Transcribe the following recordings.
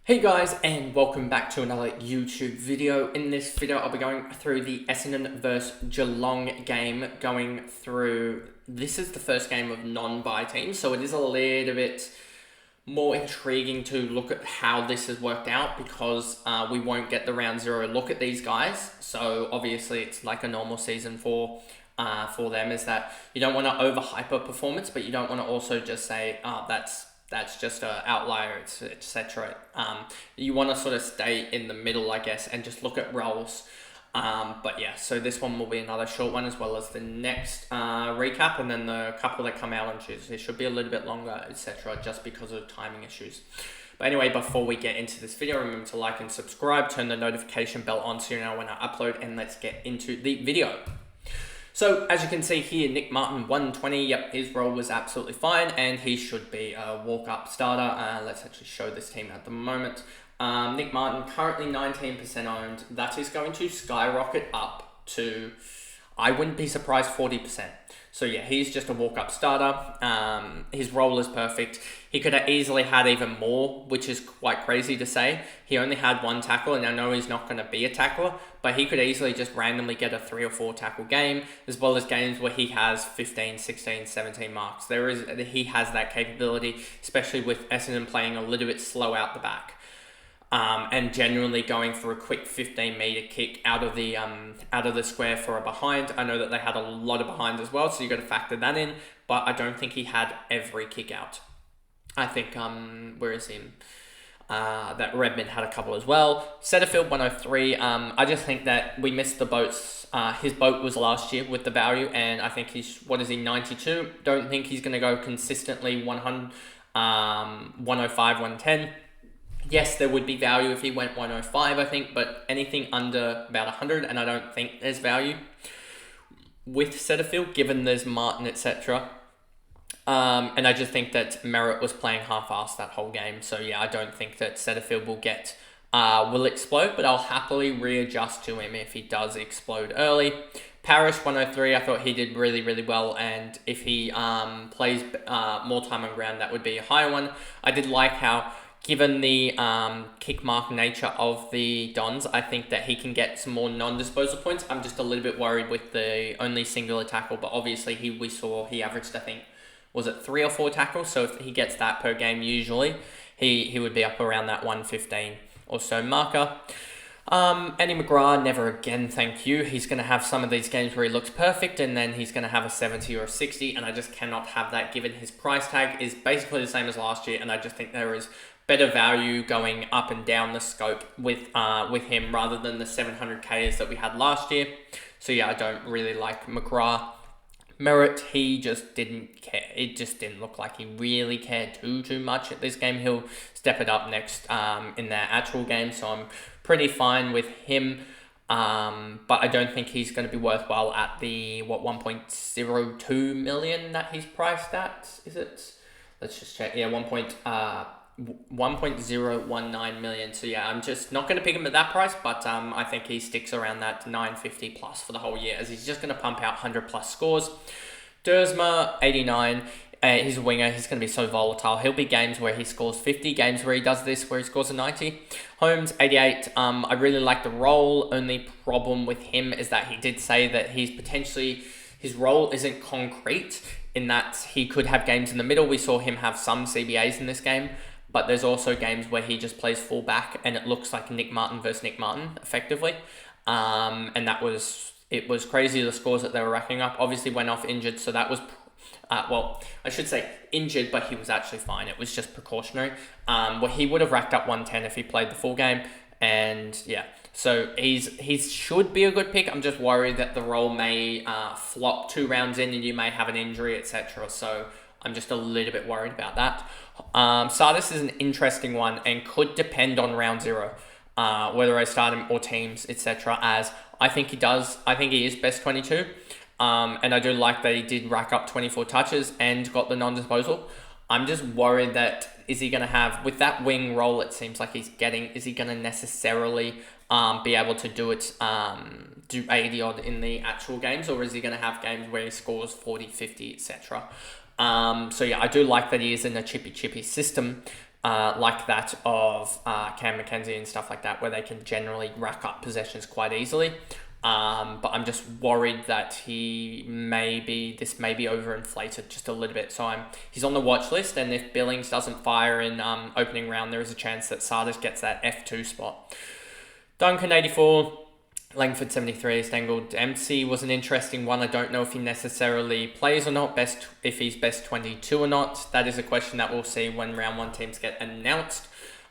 Hey guys, and welcome back to another YouTube video. In this video, I'll be going through the Essendon versus Geelong game, this is the first game of non-bye teams, so it is a little bit more intriguing to look at how this has worked out because we won't get the round zero look at these guys. So obviously it's like a normal season for them, is that you don't want to overhype a performance, but you don't want to also just say, that's just an outlier, etc. You want to sort of stay in the middle, I guess, and just look at roles. But yeah, so this one will be another short one as well as the next recap, and then the couple that come out on Tuesday should be a little bit longer, etc., just because of timing issues. But anyway, before we get into this video, remember to like and subscribe, turn the notification bell on so you know when I upload, and let's get into the video. So, as you can see here, Nick Martin, 120. Yep, his role was absolutely fine, and he should be a walk-up starter. Let's actually show this team at the moment. Nick Martin, currently 19% owned. That is going to skyrocket up to, I wouldn't be surprised, 40%. So yeah, he's just a walk-up starter. His role is perfect. He could have easily had even more, which is quite crazy to say. He only had one tackle, and I know he's not going to be a tackler, but he could easily just randomly get a 3 or 4 tackle game, as well as games where he has 15, 16, 17 marks. He has that capability, especially with Essendon playing a little bit slow out the back. And generally going for a quick 15-meter kick out of the square for a behind. I know that they had a lot of behinds as well, so you got to factor that in. But I don't think he had every kick out. I think where is him? That Redmond had a couple as well. Setterfield 103. I just think that we missed the boats. His boat was last year with the value, and I think he's 92. Don't think he's going to go consistently 100, 105, 110. Yes, there would be value if he went 105, I think, but anything under about 100, and I don't think there's value with Setterfield, given there's Martin, etc. And I just think that Merritt was playing half-assed that whole game. So yeah, I don't think that Setterfield will explode, but I'll happily readjust to him if he does explode early. Parrish 103, I thought he did really, really well, and if he plays more time on ground, that would be a higher one. I did like how, given the kick mark nature of the Dons, I think that he can get some more non-disposal points. I'm just a little bit worried with the only singular tackle, but obviously he averaged, I think, was it 3 or 4 tackles? So if he gets that per game, usually he would be up around that 115 or so marker. Andy McGrath, never again, thank you. He's going to have some of these games where he looks perfect, and then he's going to have a 70 or a 60, and I just cannot have that given his price tag is basically the same as last year, and I just think there is better value going up and down the scope with him rather than the 700Ks that we had last year. So yeah, I don't really like McGrath. Merritt, he just didn't care. It just didn't look like he really cared too much at this game. He'll step it up next in their actual game, so I'm pretty fine with him. But I don't think he's going to be worthwhile at the 1.02 million that he's priced at. Is it? Let's just check. Yeah, 1.019 million. So yeah, I'm just not going to pick him at that price, but I think he sticks around that 950 plus for the whole year, as he's just going to pump out 100 plus scores. Dersma 89. He's a winger. He's going to be so volatile. He'll be games where he scores 50, games where he does this, where he scores a 90. Holmes 88. I really like the role. Only problem with him is that he did say that his role isn't concrete, in that he could have games in the middle. We saw him have some CBAs in this game, but there's also games where he just plays full back, and it looks like Nick Martin versus Nick Martin, effectively. And it was crazy, the scores that they were racking up. Obviously went off injured, so that was, I should say injured, but he was actually fine. It was just precautionary. Well, he would have racked up 110 if he played the full game. And yeah, so he should be a good pick. I'm just worried that the role may flop 2 rounds in and you may have an injury, etc. So I'm just a little bit worried about that. Sardis is an interesting one and could depend on round 0, whether I start him or teams, etc. As I think he does. I think he is best 22. And I do like that he did rack up 24 touches and got the non-disposal. I'm just worried that, is he going to have, with that wing role it seems like he's getting, is he going to necessarily be able to do 80 odd in the actual games, or is he going to have games where he scores 40, 50, etc. So yeah, I do like that he is in a chippy system. like that of Cam McKenzie and stuff like that, where they can generally rack up possessions quite easily. But I'm just worried that this may be overinflated just a little bit. So he's on the watch list, and if Billings doesn't fire in opening round, there is a chance that Sardis gets that F2 spot. Duncan 84. Langford 73, Stengel Dempsey was an interesting one. I don't know if he necessarily plays or not, if he's best 22 or not. That is a question that we'll see when round 1 teams get announced.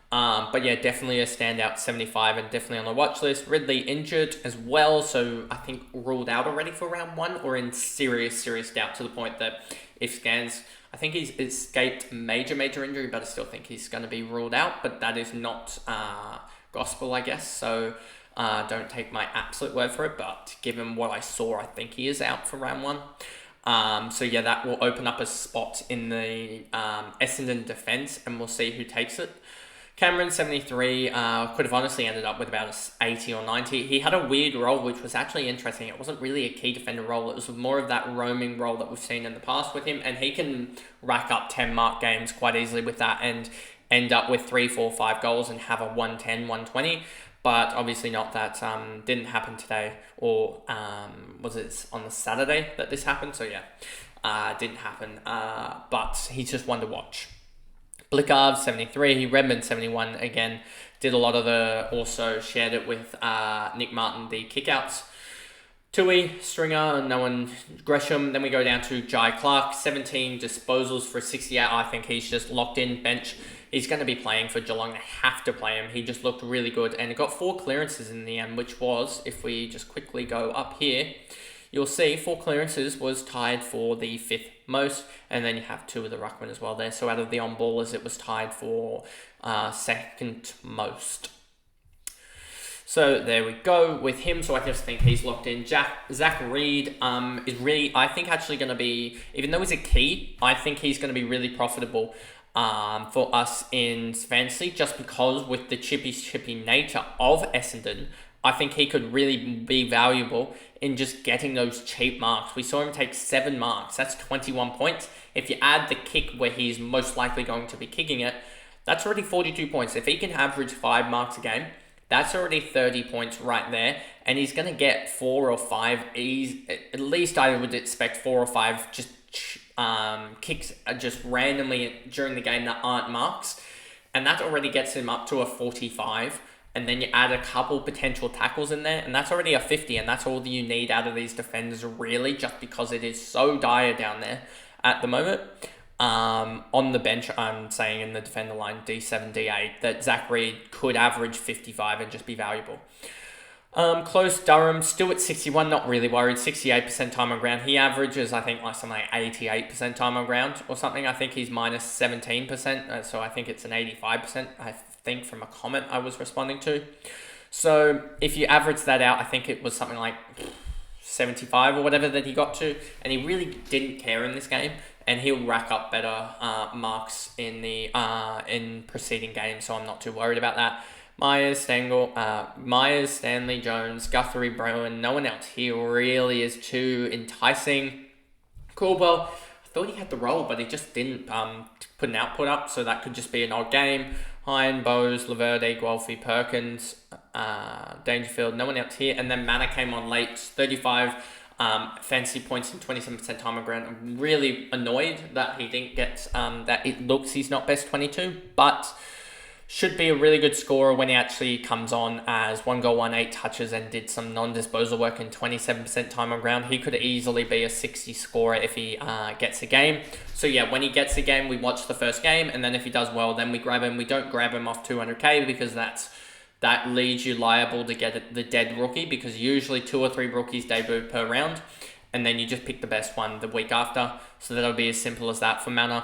But yeah, definitely a standout 75 and definitely on the watch list. Ridley injured as well, so I think ruled out already for round 1 or in serious doubt, to the point that if scans, I think he's escaped major injury, but I still think he's going to be ruled out. But that is not gospel, I guess. So don't take my absolute word for it, but given what I saw, I think he is out for round 1. So yeah, that will open up a spot in the Essendon defence, and we'll see who takes it. Cameron 73 could have honestly ended up with about 80 or 90. He had a weird role, which was actually interesting. It wasn't really a key defender role. It was more of that roaming role that we've seen in the past with him, and he can rack up 10-mark games quite easily with that and end up with 3, 4, 5 goals and have a 110, 120. But obviously not. That didn't happen today, or was it on the Saturday that this happened? So yeah, didn't happen. But he's just one to watch. Blickard 73, Redmond 71 again, did a lot of also shared it with Nick Martin, the kickouts. Tui, Stringer, Gresham. Then we go down to Jai Clark, 17 disposals for 68. I think he's just locked in bench. He's going to be playing for Geelong. They have to play him. He just looked really good, and it got 4 clearances in the end, which was, if we just quickly go up here, you'll see 4 clearances was tied for the 5th most, and then you have 2 of the ruckman as well there. So out of the on-ballers, it was tied for 2nd most. So there we go with him. So I just think he's locked in. Zach Reed is really, I think, actually going to be, even though he's a key, I think he's going to be really profitable for us in fantasy, just because with the chippy nature of Essendon, I think he could really be valuable in just getting those cheap marks. We saw him take 7 marks. That's 21 points. If you add the kick where he's most likely going to be kicking it, that's already 42 points. If he can average 5 marks a game, that's already 30 points right there. And he's going to get 4 or 5 at least I would expect 4 or 5 just kicks just randomly during the game that aren't marks. And that already gets him up to a 45. And then you add a couple potential tackles in there, and that's already a 50, and that's all that you need out of these defenders, really, just because it is so dire down there at the moment. On the bench, I'm saying in the defender line, D7, D8, that Zach Reed could average 55 and just be valuable. Close Durham, still at 61, not really worried, 68% time on ground. He averages, I think, something like 88% time on ground or something. I think he's minus 17%, so I think it's an 85%, I think, from a comment I was responding to. So if you average that out, I think it was something like 75 or whatever that he got to, and he really didn't care in this game, and he'll rack up better marks in the in preceding games, so I'm not too worried about that. Myers, Stanley, Jones, Guthrie, Brown, no one else here really is too enticing. Caldwell, I thought he had the role, but he just didn't put an output up, so that could just be an odd game. Hine, Bowes, Laverde, Guelphy, Perkins, Dangerfield, no one else here. And then Manor came on late, 35 fantasy points and 27% time on ground. I'm really annoyed that he didn't get, that it looks he's not best 22, but should be a really good scorer when he actually comes on as 1 goal, 8 touches, and did some non-disposal work and 27% time on ground. He could easily be a 60 scorer if he gets a game. So yeah, when he gets a game, we watch the first game, and then if he does well, then we grab him. We don't grab him off 200k because that leaves you liable to get the dead rookie, because usually 2 or 3 rookies debut per round, and then you just pick the best one the week after. So that'll be as simple as that for Manor.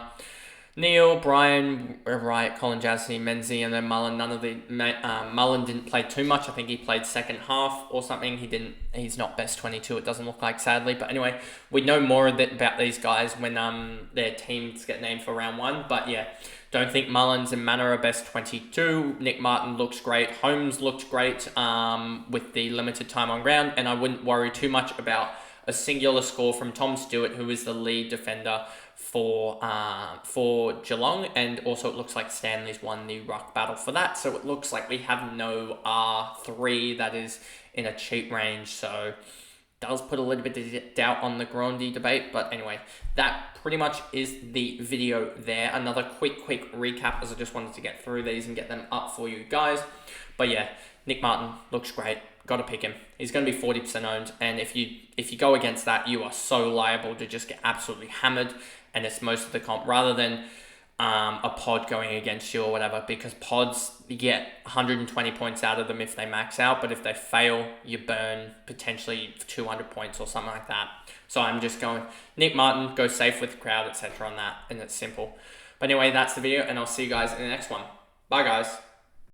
Neil, Brian, Wright, Colin Jasny, Menzies, and then Mullen. Mullen didn't play too much. I think he played second half or something. He's not best 22, it doesn't look like, sadly. But anyway, we know more about these guys when their teams get named for round 1. But yeah, don't think Mullins and Manor are best 22. Nick Martin looks great. Holmes looked great with the limited time on ground. And I wouldn't worry too much about a singular score from Tom Stewart, who is the lead defender for Geelong, and also it looks like Stanley's won the ruck battle for that, so it looks like we have no R3 that is in a cheat range, so does put a little bit of doubt on the Grundy debate. But anyway, that pretty much is the video there. Another quick recap, as I just wanted to get through these and get them up for you guys. But yeah, Nick Martin looks great. Got to pick him. He's going to be 40% owned, and if you go against that, you are so liable to just get absolutely hammered, and it's most of the comp rather than a pod going against you or whatever, because pods, you get 120 points out of them if they max out, but if they fail, you burn potentially 200 points or something like that. So I'm just going Nick Martin, go safe with the crowd, etc. on that, and it's simple. But anyway, that's the video, and I'll see you guys in the next one. Bye, guys.